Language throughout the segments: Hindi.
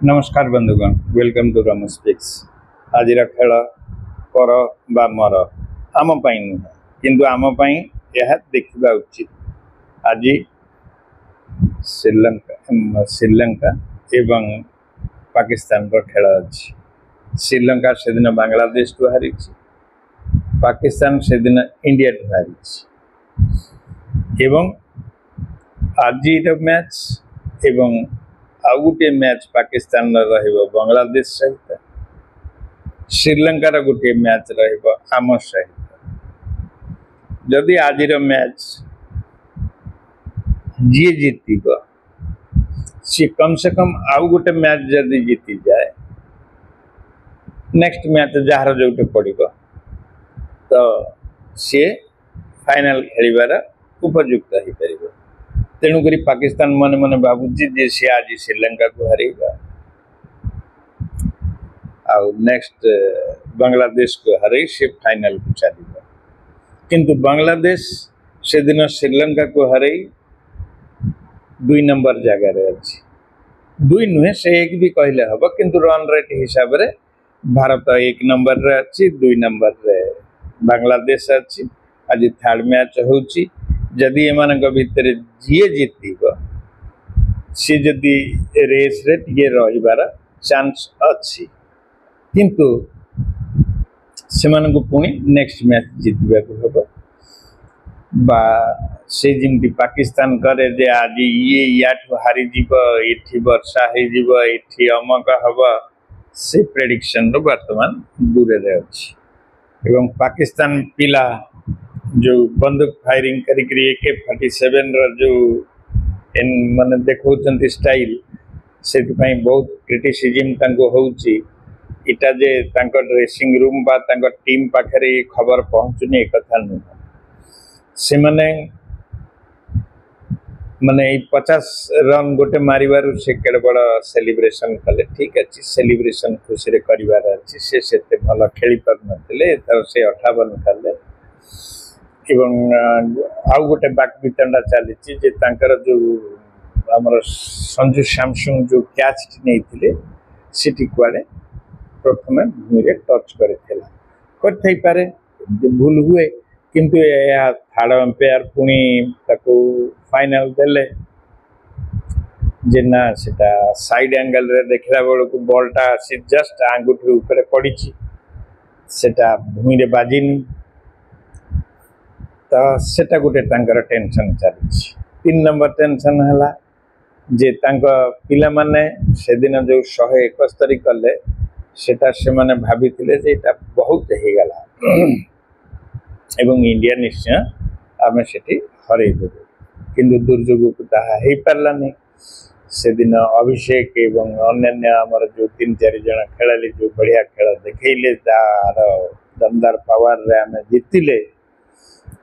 नमस्कार बंधुगण, वेलकम टू रमेश स्पीक्स। आज खेल कर बा मर आम नुह किंतु आम यह देखा उचित। आज श्रीलंका एवं पाकिस्तान खेल अच्छी। श्रीलंका से दिन बांग्लादेश टू हारी, पाकिस्तान से दिन इंडिया टू हारी। आज मैच एवं आउ गोटे मैच पाकिस्तान बांग्लादेश सहित, श्रीलंकार गोटे मैच रम सहित। जदि आज मैच जी जीत सी कम से कम आउ गोटे मैच जदि जीति जाए, नेक्स्ट मैच जार जो पड़ो तो सी फाइनल खेल उपयुक्त हो पार। तेणुक पाकिस्तान मन मन भावुची सी आज श्रीलंका को हरेगा, नेक्स्ट बांग्लादेश को हर सी फाइनल को चलेगा। किंतु बांग्लादेश से दिन श्रीलंका को हर 2 नंबर जगार अच्छी। 2 नुहे से 1 भी कहले हम, किंतु रन रेट हिसाब से भारत 1 नंबर रे अच्छी, 2 नंबर रे बांग्लादेश अच्छी। आज थर्ड मैच होची, जदि एमान भितर जी जीत सी जदि रेस रे टिके रहिबार चांस अच्छी, किंतु सेमानकु पुणी नेक्स्ट मैच जीतबा को हबो। बा से जिमती पाकिस्तान करे जे आज ये याठू हारी जीव, एठी वर्षा हे जीव, एठी अमक हबो, से प्रेडिक्शन रो वर्तमान दूर रे अछि। एवं पाकिस्तान पिला जो बंदूक फायरिंग करी AK-47 जो माने देखौचंती स्टाइल, से बहुत क्रिटिसिज्म तांको होउची। इटा जे तांको ड्रेसिंग रूम बा तांको टीम पाखरे खबर पहुंचुनी एक कथा नुह। से माने 50 रन गोटे मारिबारु से केड़ बड़ सेलिब्रेशन कले। ठीक अच्छी, सेलिब्रेशन खुशी रे करिवार अछि। से सेते भल खेली पर नथिले, तर से 58 कले। एवं आउ गोटे बाक वितंडा चली जे तांकर जो हमर संजू सैमसंग जो कैच नहीं सिटी कुआड़े प्रथम भूमि टच कर पारे, भूल हुए, किंतु यह थर्ड अंपायर पुणी ताको फाइनल देले जे ना सेटा साइड एंगल रे देखला बेलू बॉलटा सी जस्ट आंगुठी ऊपर पड़ी, सेटा भूमि रे बाजिनी। तो सेटा गोटे तांकर टेंशन चली। 3 नंबर टेंशन है जे तांको पिला माने से दिन जो 171 कले, सेटा से माने भाभी थिले जे एटा बहुत हे गला एवं इंडिया निश्चय आमे सेठी हरे देबे, किंतु दुर्योग को ताहा हे पारला नहीं। से दिन अभिषेक एवं अन्य आमर जो 3-4 जन खेलाली जो बढ़िया खेल देखैले, तार दमदार पावर रे आमे जीतिले।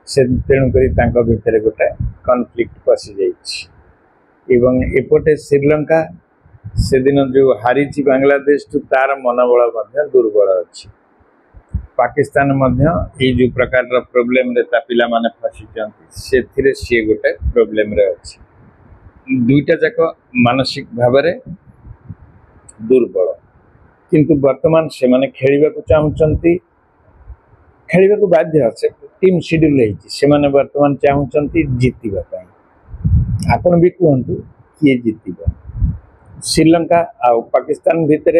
से तेणुक भितर गोटे कन्फ्लिक्ट पशि जाइए। एपटे श्रीलंका से दिन जो हारी बांग्लादेश टू तार मनोबल दुर्बल अच्छी। पाकिस्तान ये जो प्रकार प्रोब्लेम रे पिला माने फसी से सी गोटे प्रोब्लेम रे अच्छी। दुईटा जाक मानसिक भाव दुर्बल, किंतु वर्तमान से माने खेलिबा को चाहूचंती, खेलिबा को बाध्य से टीम शेड्यूल है। वर्तमान चाहूचंती जीतिबा पई। आपण भी कहतु किए जीतिबा। श्रीलंका आ पाकिस्तान भितर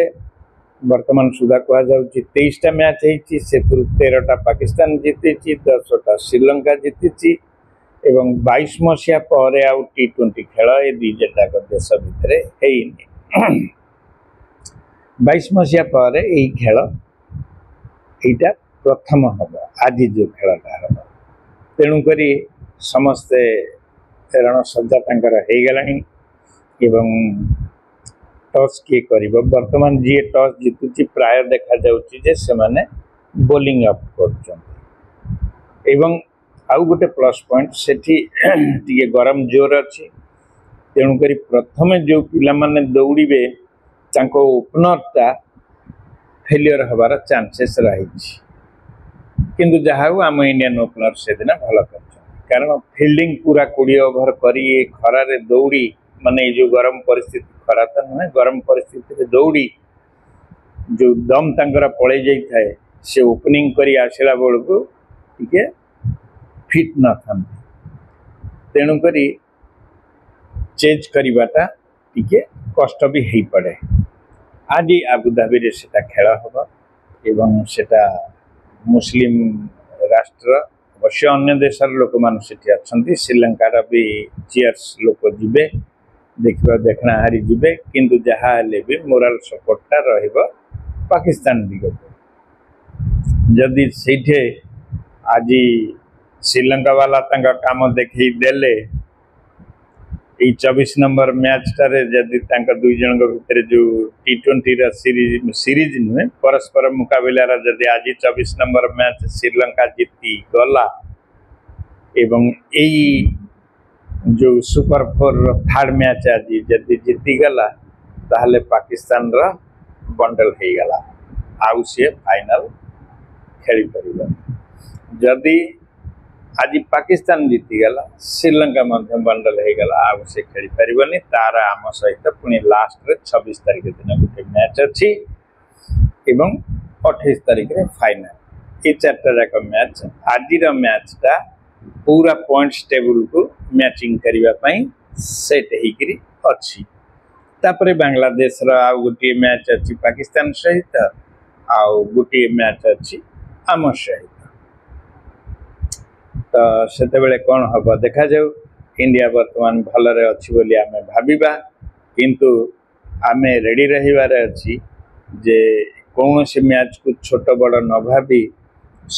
वर्तमान सुधा कह जाउची 23टा मैच है, से 13टा पाकिस्तान जीती, 10टा श्रीलंका जीती। एवं 22 मसीहा पर आउ T20 खेल ए दुईटा देश भितर है। 22 मसीहा पर यही खेल एटा प्रथम हम आज जो खेलटा हम। तेणुक समस्ते रण सज्जा हो गलानी। एवं टॉस किए कर वर्तमान जी टॉस जीतुची प्राय देखा जाउची से माने बोलिंग अप कर। आउ गोटे प्लस पॉइंट सेठी टिके गरम जोर अच्छी। तेणुक प्रथम जो पिला माने दौड़े तांको ओपनरटा फेलियर हबार चांसेस रही, किंतु जहाँ आम इंडियन ओपनर से दिन भल कर, कारण फील्डिंग पूरा 20 ओवर कर खरारे दौड़ी माने जो गरम परिस्थिति खरा तो नुहे गरम परिस्थिति दौड़ी जो दम तंकर पड़े जाई थाए से ओपनिंग करी आसला बेलू टिके फिट न था तेणु करी चेंज करवाटा टिके कष्ट भी हो पड़े। आज आबुधाबी रे सेटा खेल हम एवं सेटा मुस्लिम राष्ट्र अवश्य अन्य देशर लोक मान से श्रीलंकार भी चीयर्स लोक जीवे देखा देखना हारी जीवे किंतु जहाँ हेले भी मोराल सपोर्टा रहिबो पाकिस्तान दिगत जदि सेठे आज श्रीलंका वाला तंका काम देखी देले 24 नंबर मैच टारे जदि दुई जन भितर जो T20 सीरीज नुहे परस्पर मुकाबला जदि आज 24 नंबर मैच श्रीलंका जीती गला एवं यही जो सुपर 4 थर्ड मैच आज जदि जीती गला ताहले पाकिस्तान रा बंडल हो गला आउ सी फाइनल खेली परिबा जदि आज पाकिस्तान जीती गला श्रीलंका मध्य बंडल हो गला आउ से खेली परिबनी तार आम सहित पुणी लास्ट रे 26 तारिख दिन गोटे मैच अच्छी एवं 28 तारिख रे फाइनल ये चार्टा जाक मैच आज मैचटा पूरा पॉइंट्स टेबल को मैचिंग करने पाई सेट होकरी अच्छी तापरे बांग्लादेश रा आउ गोटे मैच अच्छी पाकिस्तान सहित आउ गोटे मैच अच्छी आम सहित तो सेते कौन हम देखा जाऊ इंडिया बर्तमान भलरे अच्छी बोली आमे भाबिबा किंतु आमे रेडी रहिबारे अच्छी जे कौन से मैच को छोट बड़ न भाबी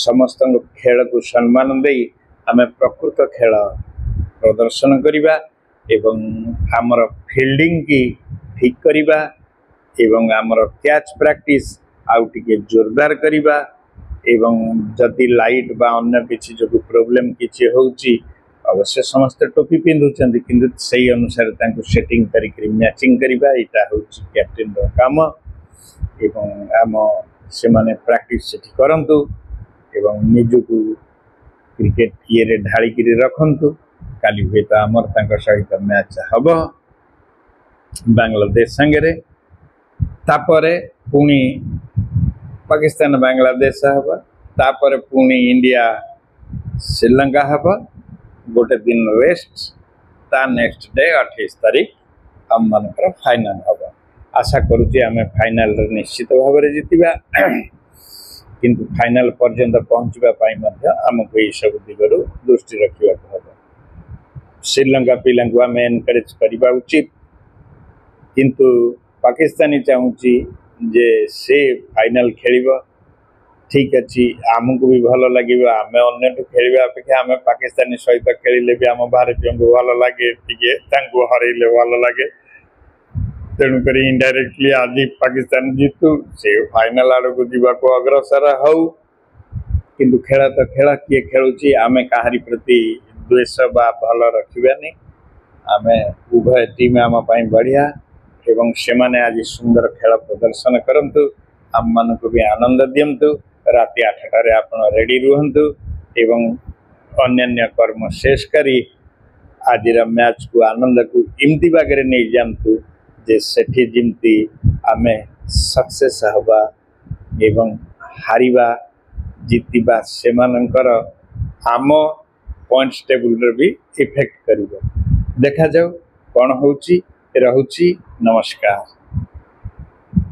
समस्त खेल को सम्मान दे आमे प्रकृत खेल प्रदर्शन करिबा एवं आमर फील्डिंग की ठीक करिबा एवं आमर कैच प्रैक्टिस आउ टिके जोरदार करिबा एवं जदि लाइट बा अन्य किसी जो प्रॉब्लम किसी होउची अवश्य समस्त टोपी पिंधुचंदी किंतु सही अनुसार तांको सेटिंग करी मैचिंग करिबा इटा होउची कैप्टेन रो काम एवं आम से माने प्रैक्टिस सेठी करंतु एवं निजुकु क्रिकेट ये रे ढाली किरी रखंतु काली हुए तो आमर तांको सहित मैच हबो बांग्लादेश संगे तापरे पुणी पाकिस्तान बांग्लादेश हबा तापरे पुणी इंडिया श्रीलंका हबा गोटे दिन रेस्ट ता नेक्स्ट डे 28 तारिख हम मानकर फाइनल हबा आशा करूची आमे फाइनल निश्चित भाव में जीतिबा किंतु फाइनल पर्यंत पहुँचवा पाई मध्य हमको ये सब दिगरु दृष्टि रखा हम श्रीलंका पिला आम एनकरेज करवा उचित किंतु पाकिस्तानी चाहूँगी जे से फाइनल खेल ठीक अच्छी आमको भी भल लगे आम अन्य खेल अपेक्षा आम पाकिस्तानी सहित खेलिले भी आम भारतीय को भल लगे टे हरइले भल लगे तेणुक इनडायरेक्टली आज पाकिस्तान जीतु से फाइनल आड़ को जीवाक अग्रसर हऊ किंतु खेल तो खेल किए खेलुची आम कहारी प्रति द्वेष बा भल रखानी आम उभय टीम आम बढ़िया एवं से माने आज सुंदर खेल प्रदर्शन करंतु आम मान को भी आनंद दिंतु राति 8टारे आपण रेडी रुहंतु एवं अन्य कर्म शेष करी आज मैच को आनंद को इमती बागरे नहीं जानतु जे सेठी जिमती आमे सक्सेस हवा एवं हारिबा जीतिबा से मानकर आम पॉइंट्स टेबल रे भी इफेक्ट करिवो देखा जाऊ कौन होउची रहुची नमस्कार।